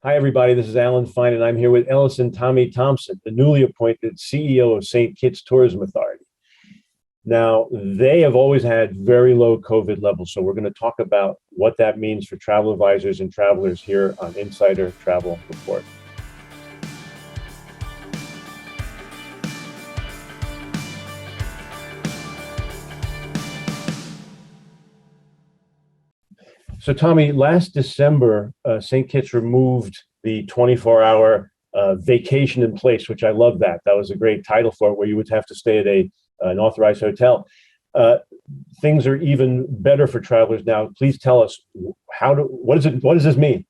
Hi, everybody. This is Alan Fine, and I'm here with Ellis and Tommy Thompson, the newly appointed CEO of St. Kitts Tourism Authority. Now, they have always had very low COVID levels, so we're going to talk about what that means for travel advisors and travelers here on Insider Travel Report. So, Tommy, last December, St. Kitts removed the 24-hour vacation in place, which I love that. That was a great title for it, where you would have to stay at an authorized hotel. Uh, Things are even better for travelers now. Please tell us what does this mean?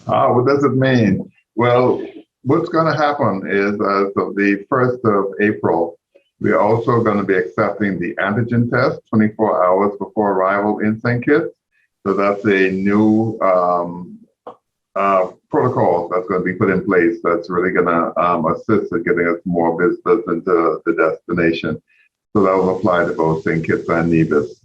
What does it mean? Well, what's going to happen is as of the 1st of April, we're also going to be accepting the antigen test 24 hours before arrival in St. Kitts. So that's a new protocol that's going to be put in place that's really going to assist in getting us more visitors into the destination. So that will apply to both St. Kitts and Nevis.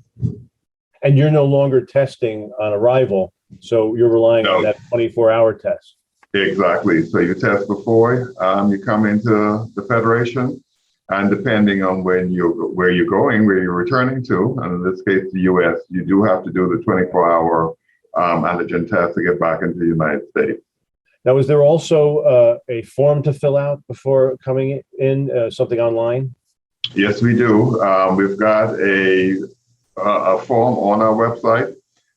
And you're no longer testing on arrival, so you're relying on that 24-hour test. Exactly. So you test before you come into the Federation, and depending on where you're going, where you're returning to, and in this case, the U.S., you do have to do the 24-hour antigen test to get back into the United States. Now, is there also a form to fill out before coming in, something online? Yes, we do. We've got a form on our website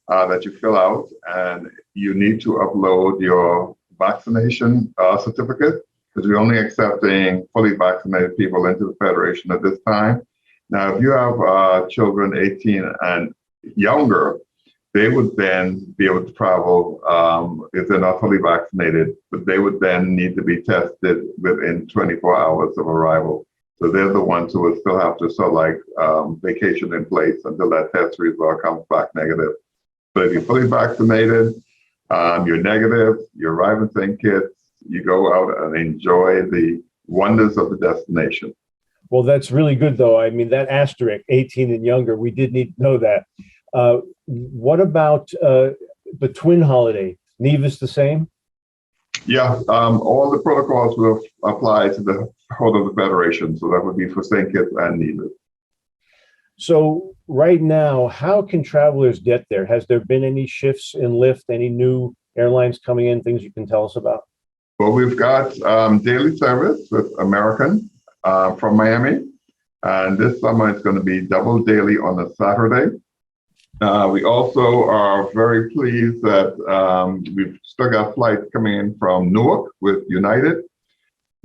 that you fill out, and you need to upload your vaccination certificate, because we're only accepting fully vaccinated people into the Federation at this time. Now, if you have children 18 and younger, they would then be able to travel if they're not fully vaccinated, but they would then need to be tested within 24 hours of arrival. So they're the ones who will still have to vacation in place until that test result comes back negative. But if you're fully vaccinated, you're negative, you arrive in St. Kitts, you go out and enjoy the wonders of the destination. Well, that's really good, though. I mean, that asterisk, 18 and younger, we did need to know that. What about the twin holiday? Nevis the same? Yeah, all the protocols will apply to the whole of the Federation. So that would be for St. Kitts and Nevis. So right now, how can travelers get there? Has there been any shifts in lift, any new airlines coming in, things you can tell us about? Well, we've got daily service with American from Miami. And this summer it's going to be double daily on a Saturday. We also are very pleased that we've still got flights coming in from Newark with United,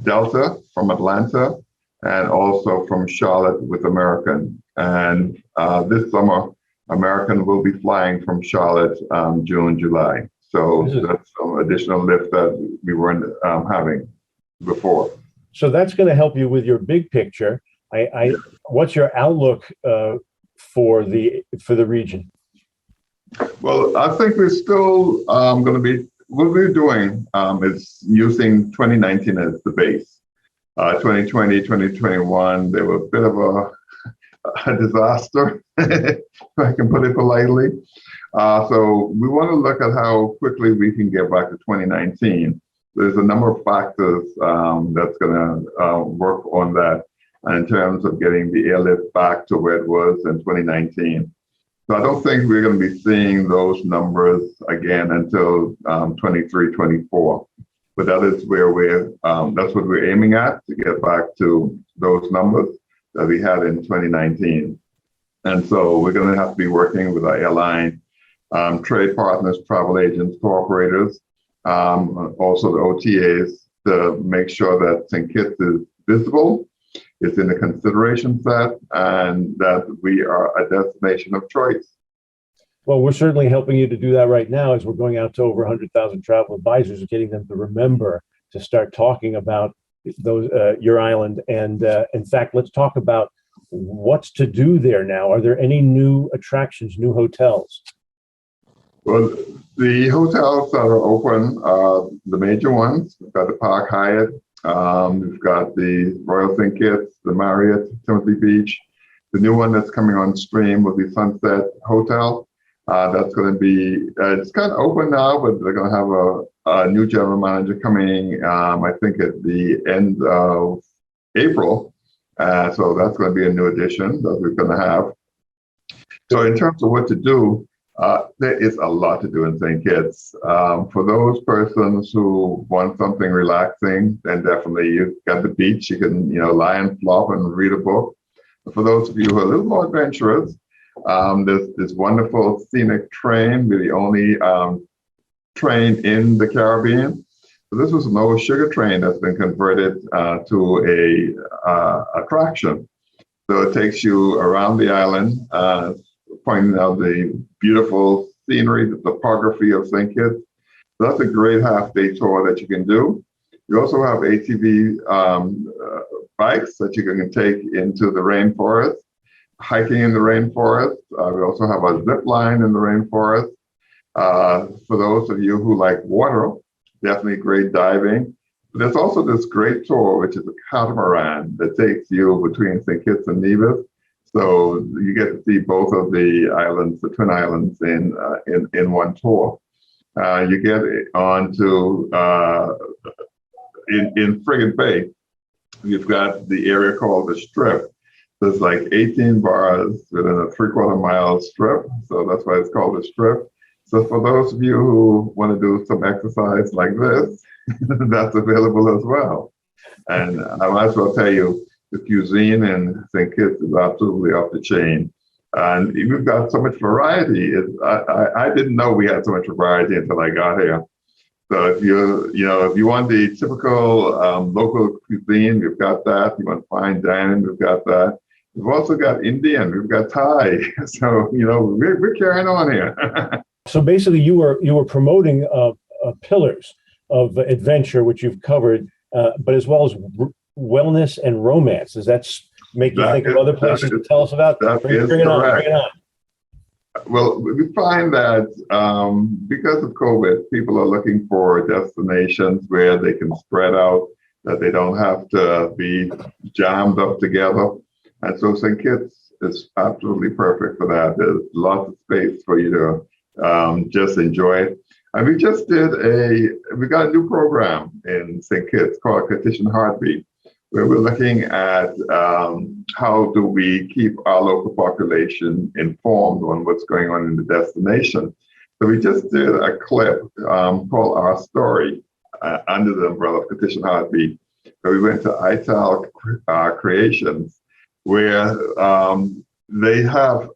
Delta from Atlanta, and also from Charlotte with American. And this summer, American will be flying from Charlotte June, July. So that's some additional lift that we weren't having before. So that's going to help you with your big picture. What's your outlook for the region? Well, I think we're still going to be, what we're doing is using 2019 as the base. 2020, 2021, they were a bit of a disaster, if I can put it politely. So we want to look at how quickly we can get back to 2019. There's a number of factors that's going to work on that in terms of getting the airlift back to where it was in 2019. So I don't think we're going to be seeing those numbers again until 23, 24. But that is where that's what we're aiming at, to get back to those numbers that we had in 2019. And so we're going to have to be working with our airline, trade partners, travel agents, tour operators, also the OTAs, to make sure that St. Kitts is visible, it's in the consideration set, and that we are a destination of choice. Well, we're certainly helping you to do that right now, as we're going out to over 100,000 travel advisors, getting them to remember to start talking about your island. And in fact, let's talk about what's to do there now. Are there any new attractions, new hotels? Well, the hotels that are open, the major ones, we've got the Park Hyatt, we've got the Royal St. Kitts, the Marriott, Timothy Beach. The new one that's coming on stream will be Sunset Hotel. That's going to be, it's kind of open now, but they're going to have a new general manager coming, I think at the end of April. So that's going to be a new addition that we're going to have. So in terms of what to do, there is a lot to do in St. Kitts. For those persons who want something relaxing, then definitely you've got the beach. You can, lie and flop and read a book. For those of you who are a little more adventurous, there's this wonderful scenic train. We're the only train in the Caribbean. So this was an old sugar train that's been converted to a attraction. So it takes you around the island, pointing out the beautiful scenery, the topography of St. Kitts. So that's a great half-day tour that you can do. You also have ATV bikes that you can take into the rainforest, hiking in the rainforest. We also have a zip line in the rainforest. For those of you who like water, definitely great diving. But there's also this great tour, which is a catamaran that takes you between St. Kitts and Nevis. So you get to see both of the islands, the Twin Islands, in one tour. You get onto in Frigate Bay. You've got the area called the Strip. There's like 18 bars within a 3/4 mile strip, so that's why it's called the Strip. So for those of you who want to do some exercise like this, that's available as well. And I might as well tell you, the cuisine in St. Kitts is absolutely off the chain. And we've got so much variety. I didn't know we had so much variety until I got here. So if you want the typical local cuisine, we've got that. You want fine dining, we've got that. We've also got Indian, we've got Thai. So, we're carrying on here. So basically you were promoting pillars of adventure, which you've covered, but as well as wellness and romance. Does that make you think of other places to tell us about? Bring it on. Well, we find that because of COVID, people are looking for destinations where they can spread out, that they don't have to be jammed up together. And so St. Kitts is absolutely perfect for that. There's lots of space for you to just enjoy it. And we got a new program in St. Kitts called Petition Heartbeat, where we're looking at how do we keep our local population informed on what's going on in the destination. So we just did a clip called Our Story under the umbrella of Petition Heartbeat, where we went to ITAL Creations, where they have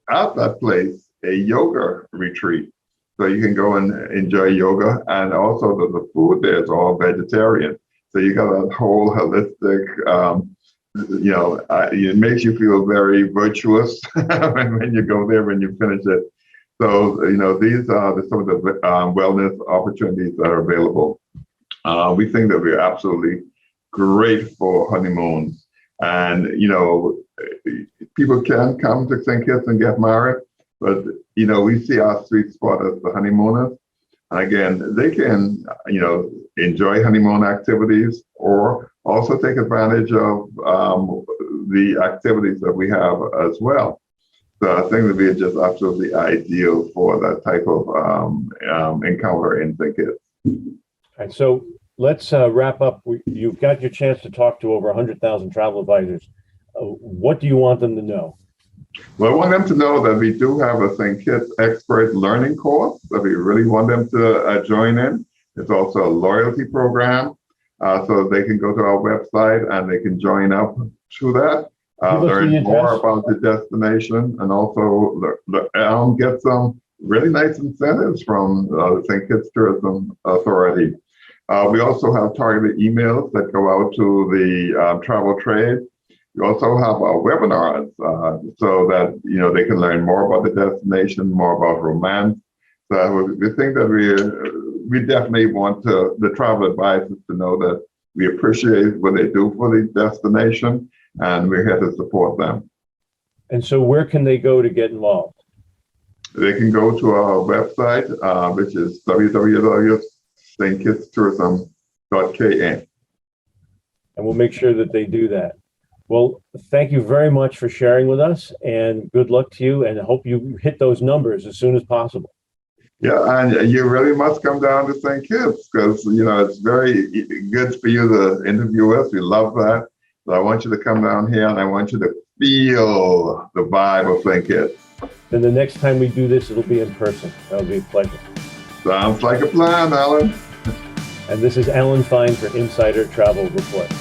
at that place a yoga retreat. So you can go and enjoy yoga, and also the food there is all vegetarian. So you got a whole holistic, it makes you feel very virtuous when you go there, when you finish it. So, these are some of the wellness opportunities that are available. We think that we're absolutely great for honeymoons. And, people can come to St. Kitts and get married, but, we see our sweet spot as the honeymooners. And again, they can, enjoy honeymoon activities or also take advantage of the activities that we have as well. So I think that we are just absolutely ideal for that type of encounter in St. Kitts. All right, so let's wrap up. You've got your chance to talk to over 100,000 travel advisors. What do you want them to know? Well, I want them to know that we do have a St. Kitts expert learning course that we really want them to join in. It's also a loyalty program, so they can go to our website and they can join up to that, learn more about the destination, and also get some really nice incentives from the St. Kitts Tourism Authority. We also have targeted emails that go out to the travel trade. We also have our webinars so that they can learn more about the destination, more about romance. So we think that we definitely want the travel advisors to know that we appreciate what they do for the destination, and we're here to support them. And so where can they go to get involved? They can go to our website, which is www.stkittstourism.kn. And we'll make sure that they do that. Well, thank you very much for sharing with us, and good luck to you, and I hope you hit those numbers as soon as possible. Yeah, and you really must come down to St. Kitts because, it's very good for you to interview us. We love that. So I want you to come down here and I want you to feel the vibe of St. Kitts. Then the next time we do this, it'll be in person. That'll be a pleasure. Sounds like a plan, Alan. And this is Alan Fine for Insider Travel Report.